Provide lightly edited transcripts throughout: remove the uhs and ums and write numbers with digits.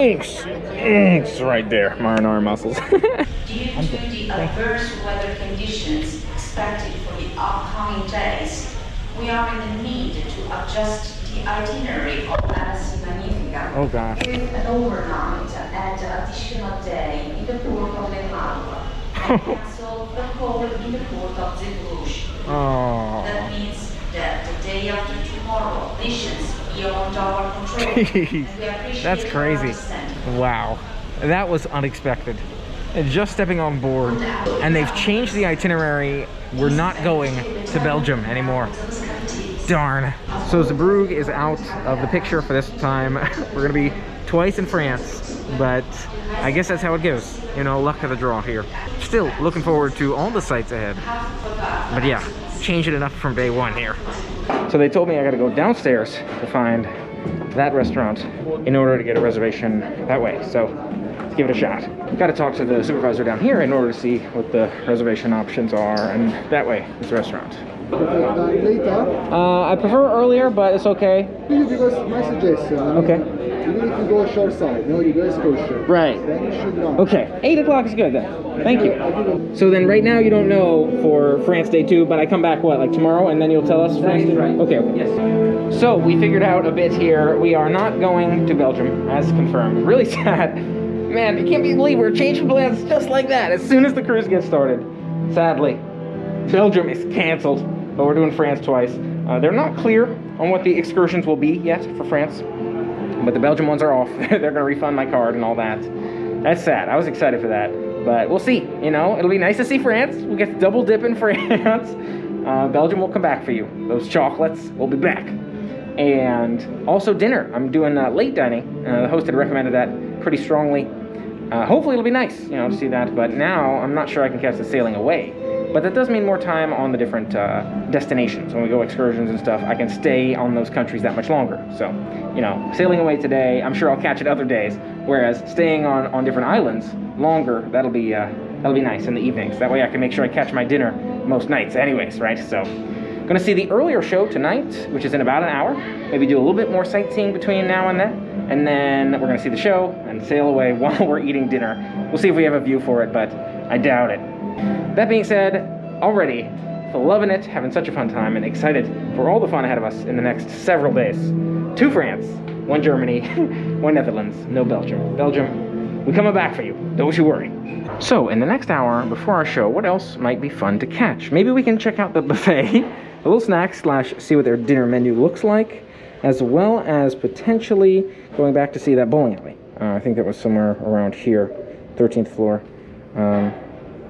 Thanks right there, marinara muscles. Due to the adverse weather conditions expected for the upcoming days, we are in the need to adjust the itinerary of Magnifica. Oh gosh. With an overnight and additional day in the port of Le Havre, and cancel the call in the port of Zeebrugge. Oh. That means that the day after tomorrow, conditions beyond our control. And we appreciate That's crazy. your understanding. Wow, that was unexpected. And just stepping on board, and they've changed the itinerary. We're not going to Belgium anymore. Darn. So Zeebrugge is out of the picture for this time. We're gonna be twice in France, but I guess that's how it goes. You know, luck of the draw here. Still looking forward to all the sights ahead. But yeah, change it enough from day one here. So they told me I gotta go downstairs to find that restaurant in order to get a reservation that way. So let's give it a shot. Gotta talk to the supervisor down here in order to see what the reservation options are, and that way is the restaurant. Later? I prefer earlier, but it's okay. Because my suggestion, Okay. even if you go short side, no, you go excursion. Right. Then you should run. Okay, 8 o'clock is good then. Thank you. So then right now you don't know for France day 2, but I come back, what, like tomorrow, and then you'll tell us? That is right. Okay. Yes. So we figured out a bit here. We are not going to Belgium, as confirmed. Really sad. Man, I can't believe we're changing plans just like that as soon as the cruise gets started. Sadly, Belgium is canceled, but we're doing France twice. They're not clear on what the excursions will be yet for France, but the Belgium ones are off. They're going to refund my card and all that. That's sad. I was excited for that, but we'll see. You know, it'll be nice to see France. We'll get to double dip in France. Belgium will come back for you. Those chocolates will be back. And also dinner. I'm doing late dining. The host had recommended that pretty strongly. Hopefully it'll be nice, you know, to see that. But now I'm not sure I can catch the sailing away. But that does mean more time on the different destinations. When we go excursions and stuff, I can stay on those countries that much longer. So, you know, sailing away today, I'm sure I'll catch it other days. Whereas staying on different islands longer, that'll be nice in the evenings. That way I can make sure I catch my dinner most nights anyways, right? So, gonna see the earlier show tonight, which is in about an hour. Maybe do a little bit more sightseeing between now and then. And then we're gonna see the show and sail away while we're eating dinner. We'll see if we have a view for it, but I doubt it. That being said, already loving it, having such a fun time, and excited for all the fun ahead of us in the next several days. 2 France, 1 Germany, 1 Netherlands, no Belgium. Belgium, we're coming back for you, don't you worry. So, in the next hour before our show, what else might be fun to catch? Maybe we can check out the buffet, a little snack / see what their dinner menu looks like, as well as potentially going back to see that bowling alley. I think that was somewhere around here, 13th floor.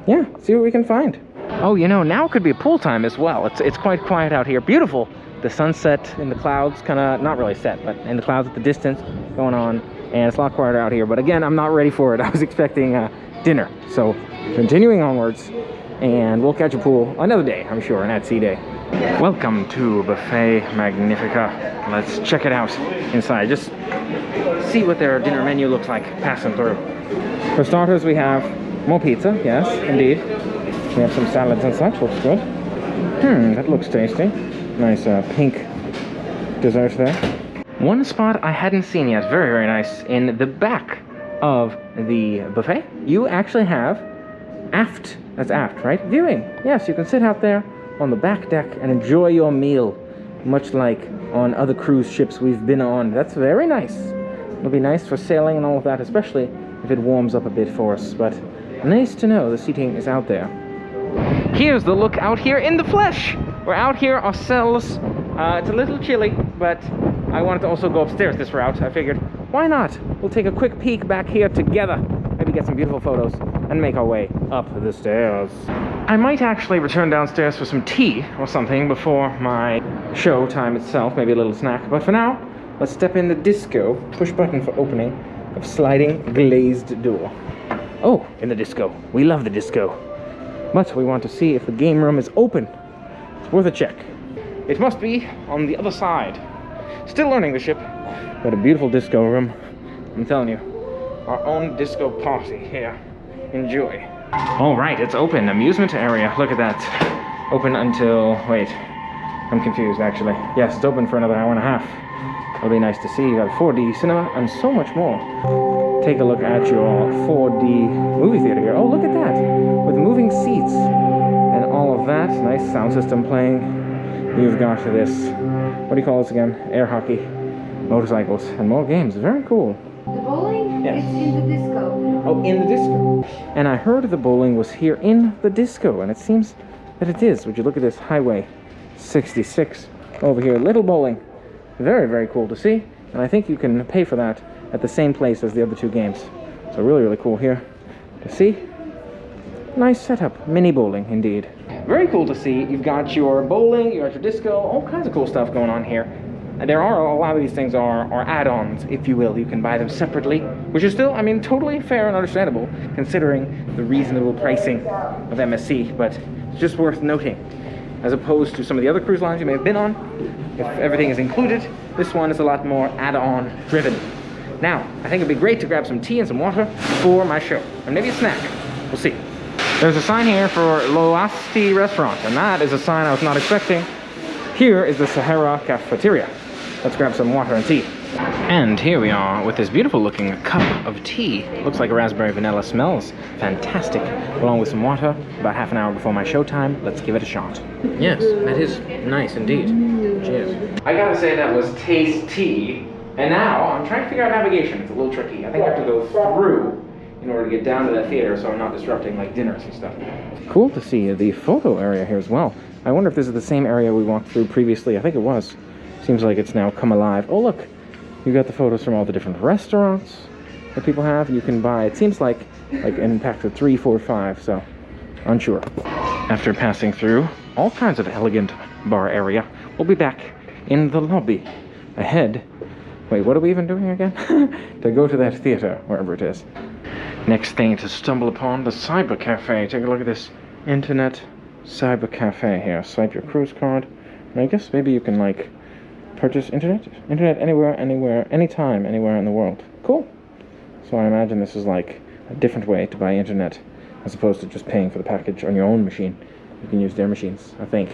Yeah, see what we can find. Oh, you know, now could be a pool time as well. It's quite quiet out here. Beautiful. The sunset in the clouds, kind of, not really set, but in the clouds at the distance going on. And it's a lot quieter out here. But again, I'm not ready for it. I was expecting dinner. So, continuing onwards. And we'll catch a pool another day, I'm sure, an at-sea day. Welcome to Buffet Magnifica. Let's check it out inside. Just see what their dinner menu looks like passing through. For starters, we have more pizza. Yes, indeed. We have some salads and such. Looks good. That looks tasty. Nice pink dessert there. One spot I hadn't seen yet, very, very nice, in the back of the buffet, you actually have aft, that's aft, right? Viewing. Yes, you can sit out there on the back deck and enjoy your meal, much like on other cruise ships we've been on. That's very nice. It'll be nice for sailing and all of that, especially if it warms up a bit for us, but nice to know the seating is out there. Here's the look out here in the flesh. We're out here ourselves. It's a little chilly, but I wanted to also go upstairs this route. I figured, why not? We'll take a quick peek back here together. Maybe get some beautiful photos and make our way up the stairs. I might actually return downstairs for some tea or something before my show time itself. Maybe a little snack. But for now, let's step in the disco. Push button for opening of sliding glazed door. Oh, in the disco. We love the disco. But we want to see if the game room is open. It's worth a check. It must be on the other side. Still learning the ship. Got a beautiful disco room. I'm telling you, our own disco party here. Enjoy. All right, it's open. Amusement area. Look at that. Open until, wait, I'm confused actually. Yes, it's open for another hour and a half. It'll be nice to see. You got 4D cinema and so much more. take a look at your 4D movie theater here. Oh, look at that, with moving seats and all of that. Nice sound system playing. You've got this, what do you call this again? Air hockey, motorcycles, and more games. Very cool. The bowling? Yes. It's in the disco. Oh, in the disco. And I heard the bowling was here in the disco, and it seems that it is. Would you look at this Highway 66 over here, little bowling. Very, very cool to see. And I think you can pay for that at the same place as the other two games. So really, really cool here to see. Nice setup, mini bowling indeed. Very cool to see. You've got your bowling, you got your disco, all kinds of cool stuff going on here. And there are a lot of these things are add-ons, if you will. You can buy them separately, which is still, I mean, totally fair and understandable considering the reasonable pricing of MSC, but it's just worth noting. As opposed to some of the other cruise lines you may have been on, if everything is included, this one is a lot more add-on driven. Now, I think it'd be great to grab some tea and some water for my show, and maybe a snack. We'll see. There's a sign here for Loasti Restaurant, and that is a sign I was not expecting. Here is the Sahara Cafeteria. Let's grab some water and tea. And here we are with this beautiful looking cup of tea. Looks like a raspberry vanilla, smells fantastic. Along with some water, about half an hour before my showtime. Let's give it a shot. Yes, that is nice indeed. Cheers. I gotta say that was tasty. And now I'm trying to figure out navigation. It's a little tricky. I think I have to go through in order to get down to that theater so I'm not disrupting like dinners and stuff. Cool to see the photo area here as well. I wonder if this is the same area we walked through previously. I think it was. Seems like it's now come alive. Oh look, you got the photos from all the different restaurants that people have. You can buy, it seems like in packs of 3, 4, 5, so unsure. After passing through all kinds of elegant bar area, we'll be back in the lobby ahead. Wait, what are we even doing again? To go to that theater, wherever it is. Next thing to stumble upon, the Cyber Cafe. Take a look at this internet Cyber Cafe here. Swipe your cruise card. And I guess maybe you can like purchase internet anywhere, anytime, anywhere in the world. Cool. So I imagine this is like a different way to buy internet as opposed to just paying for the package on your own machine. You can use their machines, I think.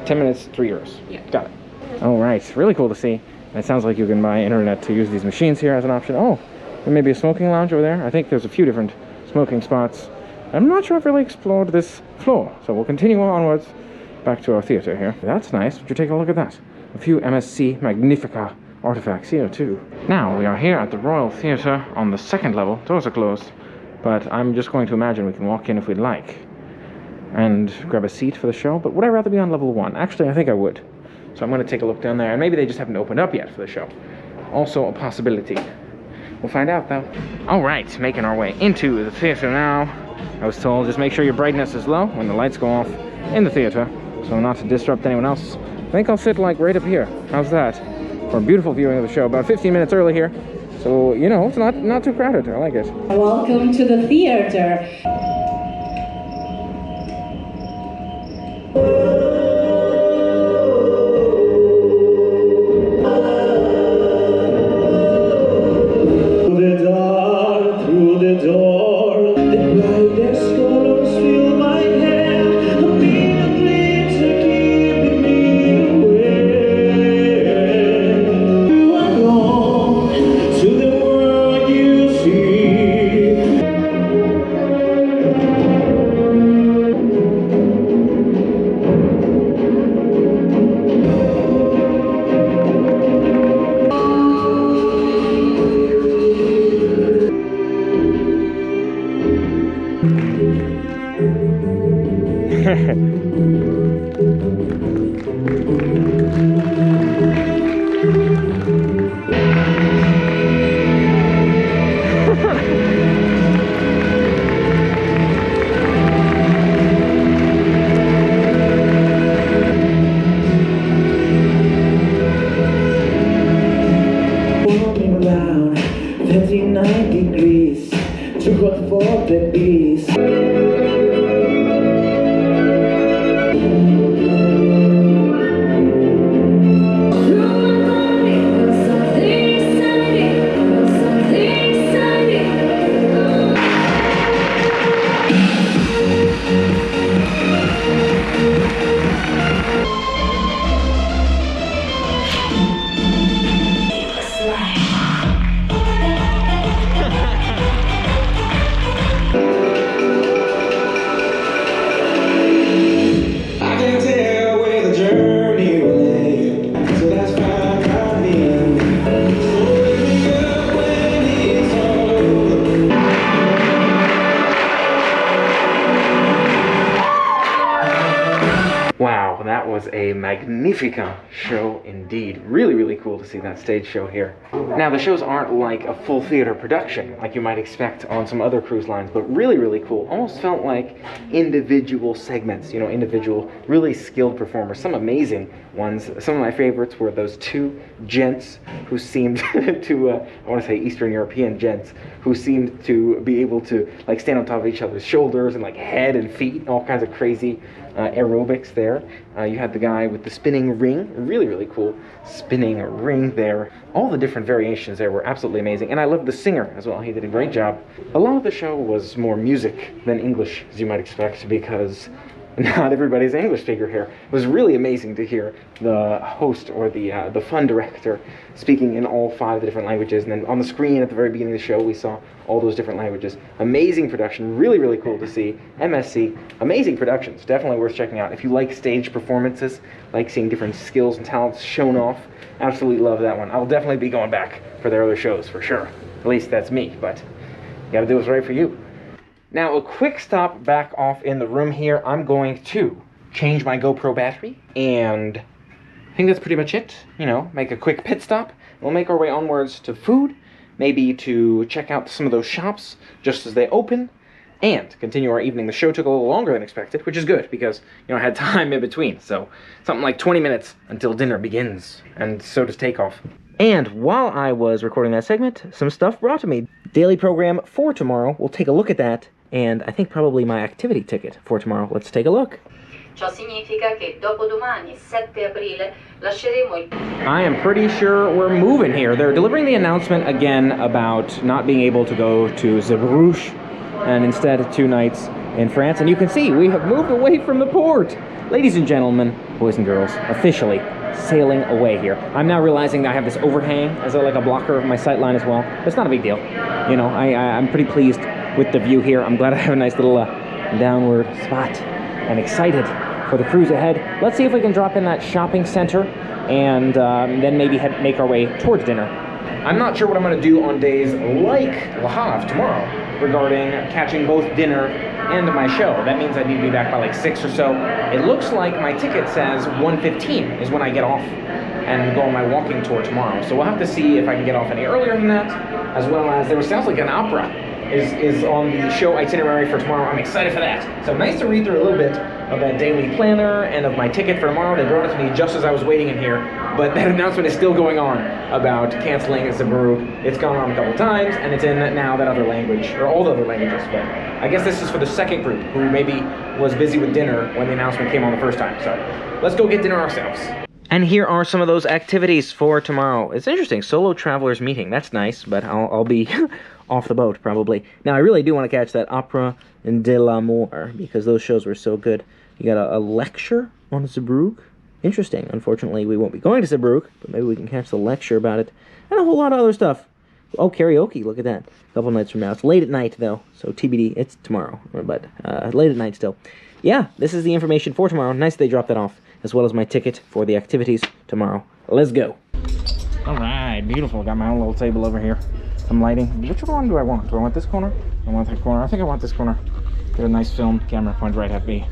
10 minutes, €3. Yeah. Got it. All right, really cool to see. And it sounds like you can buy internet to use these machines here as an option. Oh, there may be a smoking lounge over there. I think there's a few different smoking spots. I'm not sure I've really explored this floor, so we'll continue onwards back to our theater here. That's nice. Would you take a look at that? A few MSC Magnifica artifacts here too. Now we are here at the Royal Theatre on the second level. Doors are closed, but I'm just going to imagine we can walk in if we'd like and grab a seat for the show. But would I rather be on level 1? Actually, I think I would. So I'm going to take a look down there, and maybe they just haven't opened up yet for the show. Also a possibility. We'll find out though. All right, making our way into the theater now. I was told just make sure your brightness is low when the lights go off in the theater, so not to disrupt anyone else. I think I'll sit like right up here. How's that? For a beautiful viewing of the show. About 15 minutes early here, so you know it's not too crowded. I like it. Welcome to the theater. That was a magnifica show indeed. Really, really cool to see that stage show here. Now, the shows aren't like a full theater production like you might expect on some other cruise lines, but really, really cool. Almost felt like individual segments, you know, individual, really skilled performers. Some amazing ones. Some of my favorites were those two gents who seemed to, I want to say Eastern European gents, who seemed to be able to like stand on top of each other's shoulders and like head and feet, all kinds of crazy aerobics there. You had the guy with the spinning ring, really, really cool spinning ring there. All the different variations there were absolutely amazing, and I loved the singer as well. He did a great job. A lot of the show was more music than English, as you might expect, because not everybody's an English speaker here. It was really amazing to hear the host or the fun director speaking in all 5 different languages, and then on the screen at the very beginning of the show we saw all those different languages. Amazing production, really, really cool to see. MSC, amazing productions, definitely worth checking out. If you like stage performances, like seeing different skills and talents shown off, absolutely love that one. I'll definitely be going back for their other shows for sure. At least that's me, but you gotta do what's right for you. Now, a quick stop back off in the room here. I'm going to change my GoPro battery, and I think that's pretty much it. You know, make a quick pit stop. We'll make our way onwards to food, maybe to check out some of those shops just as they open, and continue our evening. The show took a little longer than expected, which is good because, you know, I had time in between. So something like 20 minutes until dinner begins, and so does takeoff. And while I was recording that segment, some stuff brought to me. Daily program for tomorrow. We'll take a look at that. And I think probably my activity ticket for tomorrow. Let's take a look. Ciò significa che dopodomani, 7 aprile, lasceremo il... I am pretty sure we're moving here. They're delivering the announcement again about not being able to go to Zeebrugge and instead 2 nights in France. And you can see we have moved away from the port. Ladies and gentlemen, boys and girls, officially sailing away here. I'm now realizing that I have this overhang as like a blocker of my sight line as well. But it's not a big deal. You know, I'm pretty pleased with the view here. I'm glad I have a nice little downward spot, and excited for the cruise ahead. Let's see if we can drop in that shopping center and then maybe make our way towards dinner. I'm not sure what I'm going to do on days like Le Havre tomorrow regarding catching both dinner and my show. That means I need to be back by like 6 or so. It looks like my ticket says 1:15 is when I get off and go on my walking tour tomorrow. So we'll have to see if I can get off any earlier than that, as well as there sounds like an opera is on the show itinerary for tomorrow. I'm excited for that. So nice to read through a little bit of that daily planner and of my ticket for tomorrow. They brought it to me just as I was waiting in here, but that announcement is still going on about canceling Zeebrugge. It's gone on a couple times, and it's in now that other language, or all the other languages, but I guess this is for the second group who maybe was busy with dinner when the announcement came on the first time. So let's go get dinner ourselves. And here are some of those activities for tomorrow. It's interesting, solo travelers meeting. That's nice, but I'll be off the boat probably. Now I really do want to catch that Opera de l'Amour because those shows were so good. You got a lecture on Zeebrugge. Interesting. Unfortunately, we won't be going to Zeebrugge, but maybe we can catch the lecture about it. And a whole lot of other stuff. Oh, karaoke, look at that. A couple nights from now. It's late at night though, so TBD, it's tomorrow, but late at night still. Yeah, this is the information for tomorrow. Nice they dropped that off, as well as my ticket for the activities tomorrow. Let's go. All right, beautiful. Got my own little table over here. Some lighting. Which one do I want? Do I want this corner? I want that corner. I think I want this corner. Get a nice film camera pointed right at me.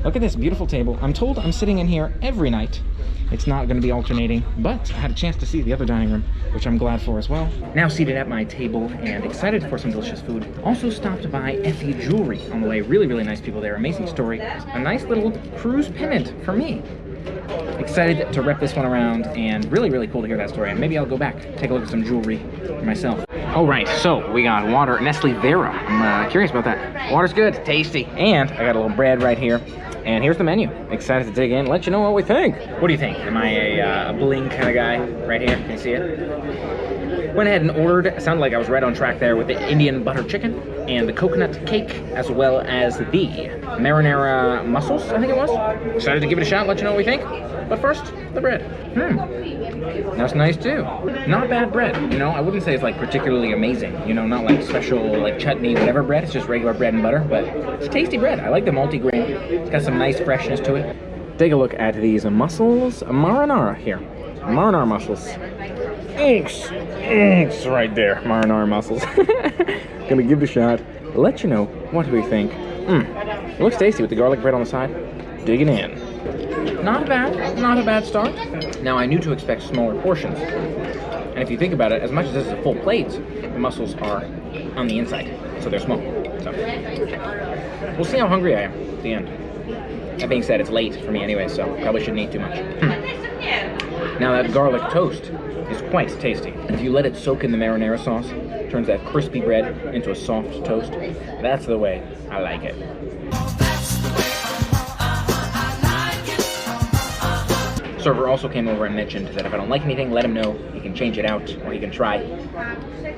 Look at this beautiful table. I'm told I'm sitting in here every night. It's not going to be alternating, but I had a chance to see the other dining room, which I'm glad for as well. Now seated at my table and excited for some delicious food. Also stopped by Effie Jewelry on the way. Really, really nice people there. Amazing story. A nice little cruise pendant for me. Excited to rep this one around, and really, really cool to hear that story. And maybe I'll go back, take a look at some jewelry for myself. All right, so we got water, Nestle Vera. I'm curious about that. Water's good, tasty. And I got a little bread right here. And here's the menu. Excited to dig in, let you know what we think. What do you think? Am I a bling kind of guy? Right here, can you see it? Went ahead and ordered, sounded like I was right on track there with the Indian butter chicken and the coconut cake, as well as the marinara mussels, I think it was. Excited to give it a shot, let you know what we think. But first, the bread. That's nice too. Not bad bread, you know. I wouldn't say it's like particularly amazing, you know, not like special like chutney, whatever bread. It's just regular bread and butter, but it's tasty bread. I like the multi-grain. It's got some nice freshness to it. Take a look at these mussels, marinara here. Marinara mussels. Inks right there, marinara mussels. Gonna give it a shot. Let you know what we think. It looks tasty with the garlic bread on the side. Digging in. Not a bad start. Now, I knew to expect smaller portions. And if you think about it, as much as this is a full plate, the mussels are on the inside, so they're small. So we'll see how hungry I am at the end. That being said, it's late for me anyway, so probably shouldn't eat too much. Now that garlic toast is quite tasty. If you let it soak in the marinara sauce, it turns that crispy bread into a soft toast. That's the way I like it. Server also came over and mentioned that if I don't like anything, let him know. He can change it out, or he can try.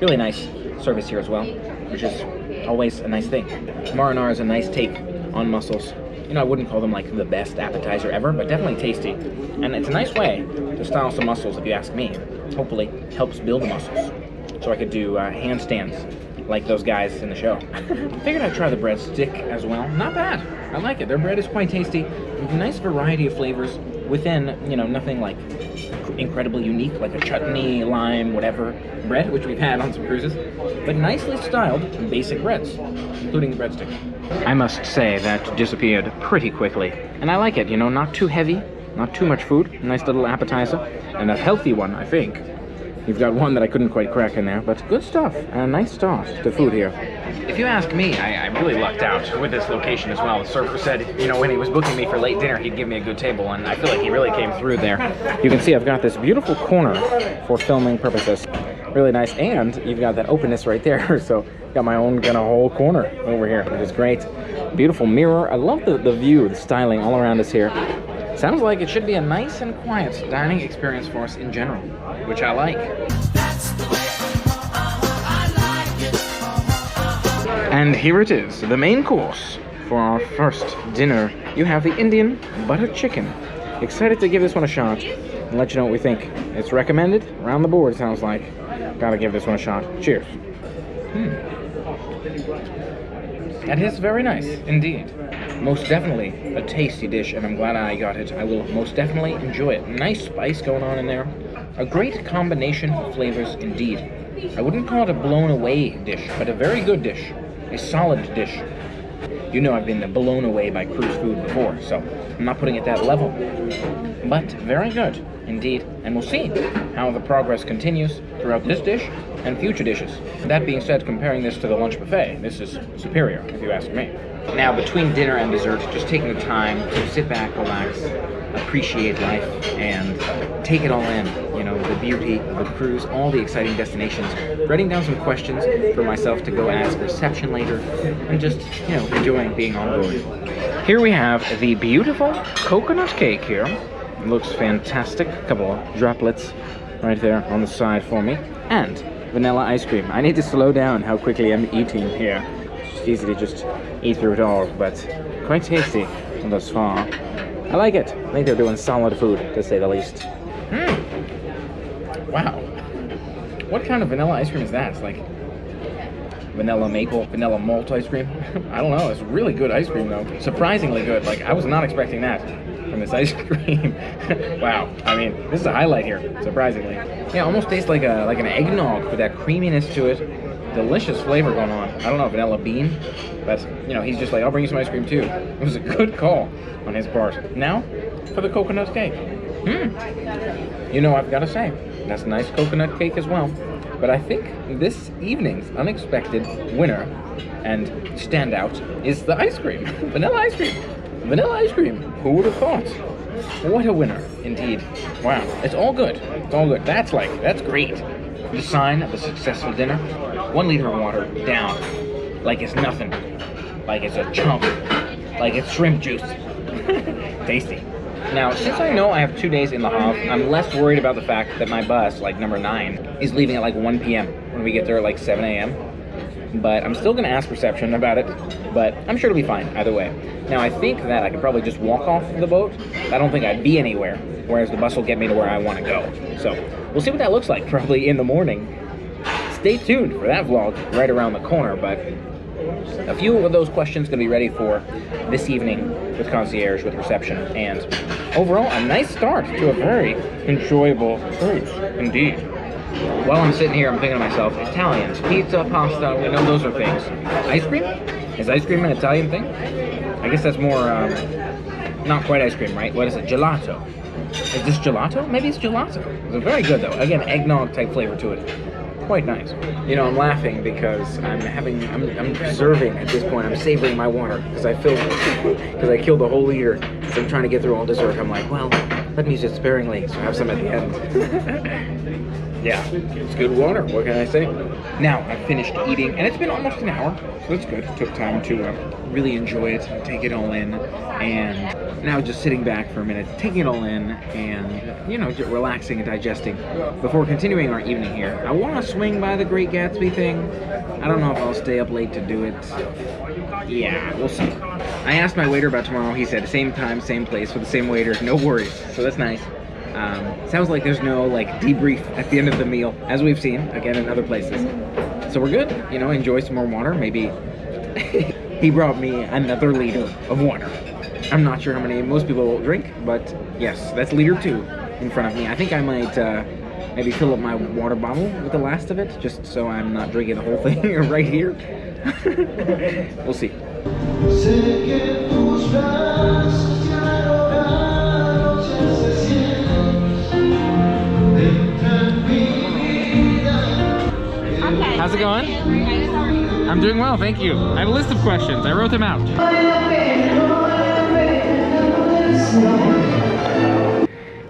Really nice service here as well, which is always a nice thing. Marinara is a nice take on mussels. You know, I wouldn't call them like the best appetizer ever, but definitely tasty. And it's a nice way to style some mussels, if you ask me. Hopefully helps build the mussels. So I could do handstands like those guys in the show. Figured I'd try the breadstick as well. Not bad. I like it. Their bread is quite tasty. With a nice variety of flavors within, you know, nothing like incredibly unique, like a chutney, lime, whatever bread, which we've had on some cruises, but nicely styled basic breads, including the breadstick. I must say that disappeared pretty quickly. And I like it, you know, not too heavy, not too much food, nice little appetizer, and a healthy one, I think. You've got one that I couldn't quite crack in there, but good stuff, and a nice start to food here. If you ask me, I really lucked out with this location as well. The surfer said, you know, when he was booking me for late dinner, he'd give me a good table, and I feel like he really came through there. You can see I've got this beautiful corner for filming purposes. Really nice, and you've got that openness right there, so got my own kind of whole corner over here, which is great. Beautiful mirror. I love the view, the styling all around us here. Sounds like it should be a nice and quiet dining experience for us in general, which I like. And here it is, the main course for our first dinner. You have the Indian butter chicken. Excited to give this one a shot and let you know what we think. It's recommended around the board, sounds like. Gotta give this one a shot. Cheers. That is very nice, indeed. Most definitely a tasty dish, and I'm glad I got it. I will most definitely enjoy it. Nice spice going on in there. A great combination of flavors, indeed. I wouldn't call it a blown away dish, but a very good dish. A solid dish. You know I've been blown away by cruise food before, so I'm not putting it that level. But very good, indeed. And we'll see how the progress continues throughout this dish and future dishes. That being said, comparing this to the lunch buffet, this is superior, if you ask me. Now, between dinner and dessert, just taking the time to sit back, relax, appreciate life, and take it all in. You know, the beauty, the cruise, all the exciting destinations. Writing down some questions for myself to go ask reception later, and just, you know, enjoying being on board. Here we have the beautiful coconut cake here. It looks fantastic. A couple of droplets right there on the side for me. And vanilla ice cream. I need to slow down how quickly I'm eating here. It's easy to just eat through it all, but quite tasty thus far. I like it. I think they're doing solid food, to say the least. Wow. What kind of vanilla ice cream is that? It's like vanilla maple, vanilla malt ice cream? I don't know. It's really good ice cream, though. Surprisingly good. Like, I was not expecting that from this ice cream. Wow. I mean, this is a highlight here, surprisingly. Yeah, almost tastes like an eggnog with that creaminess to it. Delicious flavor going on. I don't know, vanilla bean, but, you know, he's just like, I'll bring you some ice cream, too. It was a good call on his part. Now, for the coconut cake. You know, I've got to say, that's a nice coconut cake as well. But I think this evening's unexpected winner and standout is the ice cream. Vanilla ice cream. Vanilla ice cream. Who would have thought? What a winner, indeed. Wow. It's all good. It's all good. That's great. The sign of a successful dinner. 1 liter of water down. Like it's nothing. Like it's a chump. Like it's shrimp juice. Tasty. Now, since I know I have 2 days in the hub, I'm less worried about the fact that my bus, like number 9, is leaving at like 1 p.m. when we get there at like 7 a.m. But I'm still going to ask reception about it, but I'm sure it'll be fine either way. Now, I think that I could probably just walk off the boat. I don't think I'd be anywhere, whereas the bus will get me to where I want to go. So, we'll see what that looks like probably in the morning. Stay tuned for that vlog right around the corner, but a few of those questions going to be ready for this evening with concierge, with reception, and overall, a nice start to a very enjoyable cruise, indeed. While I'm sitting here, I'm thinking to myself, Italians, pizza, pasta, we know those are things. Ice cream? Is ice cream an Italian thing? I guess that's more, not quite ice cream, right? What is it? Gelato. Is this gelato? Maybe it's gelato. It's very good though. Again, eggnog type flavor to it. Quite nice. You know, I'm laughing because I'm preserving at this point. I'm savoring my water because I killed the whole liter. So I'm trying to get through all dessert. I'm like, well, let me use it sparingly, so I have some at the end. Yeah, it's good water. What can I say? Now I've finished eating, and it's been almost an hour, so that's good. It took time to really enjoy it, take it all in, and now just sitting back for a minute, taking it all in, and you know, just relaxing and digesting before continuing our evening here. I want to swing by the Great Gatsby thing. I don't know if I'll stay up late to do it. Yeah, we'll see. I asked my waiter about tomorrow. He said same time, same place for the same waiter. No worries. So that's nice. Sounds like there's no like debrief at the end of the meal, as we've seen again in other places. So we're good. You know, enjoy some more water. Maybe he brought me another liter of water. I'm not sure how many most people will drink, but yes, that's liter 2 in front of me. I think I might maybe fill up my water bottle with the last of it, just so I'm not drinking the whole thing right here. We'll see. How's it going? I'm doing well, thank you. I have a list of questions. I wrote them out.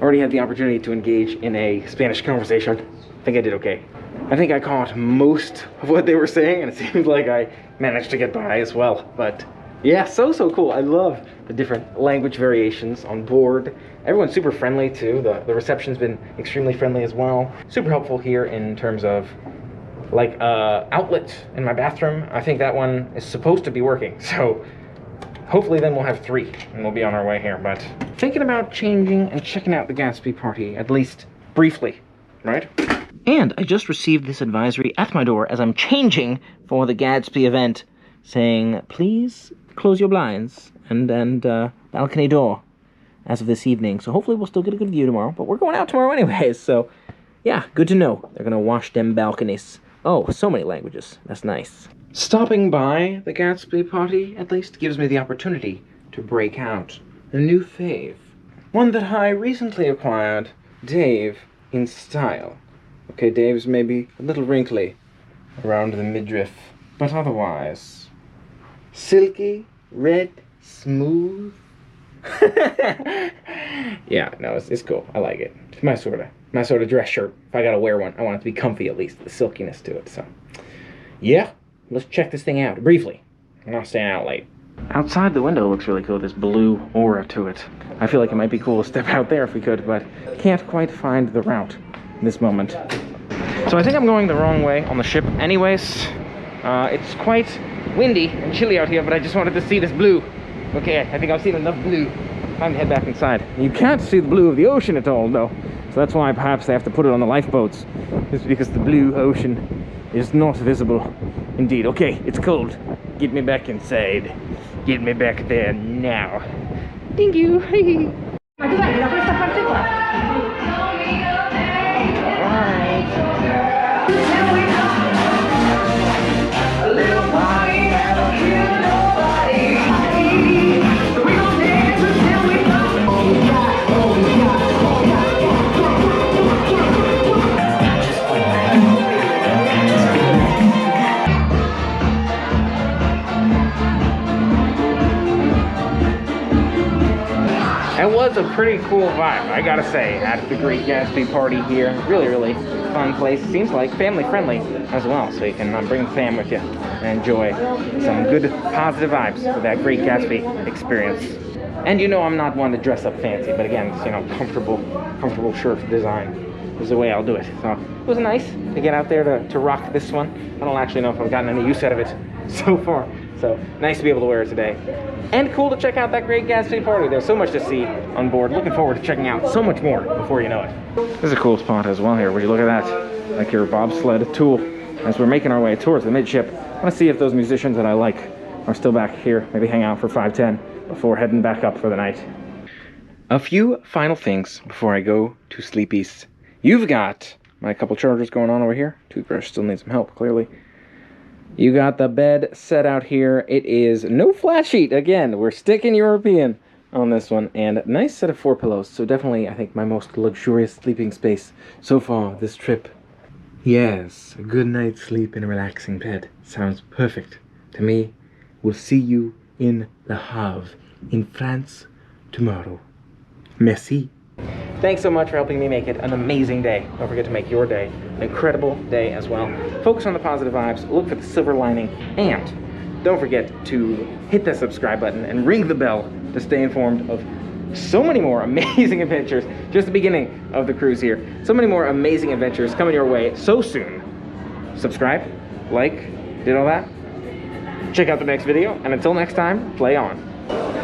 Already had the opportunity to engage in a Spanish conversation. I think I did okay. I think I caught most of what they were saying, and it seems like I managed to get by as well. But yeah, so cool. I love the different language variations on board. Everyone's super friendly too. The reception's been extremely friendly as well. Super helpful here in terms of like outlet in my bathroom. I think that one is supposed to be working. So hopefully then we'll have 3 and we'll be on our way here. But thinking about changing and checking out the Gatsby party, at least briefly, right? And I just received this advisory at my door as I'm changing for the Gatsby event, saying, please close your blinds and balcony door as of this evening. So hopefully we'll still get a good view tomorrow, but we're going out tomorrow anyways. So yeah, good to know. They're gonna wash them balconies. Oh, so many languages. That's nice. Stopping by the Gatsby party, at least, gives me the opportunity to break out a new fave. One that I recently acquired, Dave, in style. Okay, Dave's maybe a little wrinkly around the midriff, but otherwise, silky, red, smooth. Yeah, no, it's cool. I like it. It's my sort of dress shirt. If I gotta wear one, I want it to be comfy at least, the silkiness to it. So, yeah, let's check this thing out briefly. I'm not staying out late. Outside the window looks really cool. This blue aura to it. I feel like it might be cool to step out there if we could, but can't quite find the route in this moment. So I think I'm going the wrong way on the ship anyways. It's quite windy and chilly out here, but I just wanted to see this blue. Okay, I think I've seen enough blue. Time to head back inside. You can't see the blue of the ocean at all, though. So that's why perhaps they have to put it on the lifeboats. It's because the blue ocean is not visible. Indeed. Okay, it's cold. Get me back inside. Get me back there now. Thank you. It was a pretty cool vibe, I gotta say, at the Great Gatsby party here. Really fun place. Seems like family friendly as well, so you can bring the fam with you and enjoy some good positive vibes for that Great Gatsby experience. And you know I'm not one to dress up fancy, but again, it's, you know, comfortable shirt design is the way I'll do it. So it was nice to get out there to rock this one. I don't actually know if I've gotten any use out of it so far. So nice to be able to wear it today. And cool to check out that Great Gatsby party. There's so much to see on board. Looking forward to checking out so much more before you know it. This is a cool spot as well here. Would you look at that? Like your bobsled tool. As we're making our way towards the midship, I want to see if those musicians that I like are still back here. Maybe hang out for 5-10 before heading back up for the night. A few final things before I go to sleepies. You've got my couple chargers going on over here. Toothbrush still needs some help, clearly. You got the bed set out here. It is no flat sheet. Again, we're sticking European. on this one, and nice set of 4 pillows. So definitely, I think, my most luxurious sleeping space so far this trip. Yes, a good night's sleep in a relaxing bed sounds perfect to me. We'll see you in Le Havre in France tomorrow. Merci. Thanks so much for helping me make it an amazing day. Don't forget to make your day an incredible day as well. Focus on the positive vibes, look for the silver lining, and don't forget to hit that subscribe button and ring the bell to stay informed of so many more amazing adventures. Just the beginning of the cruise here. So many more amazing adventures coming your way so soon. Subscribe, like, did all that. Check out the next video, and until next time, play on.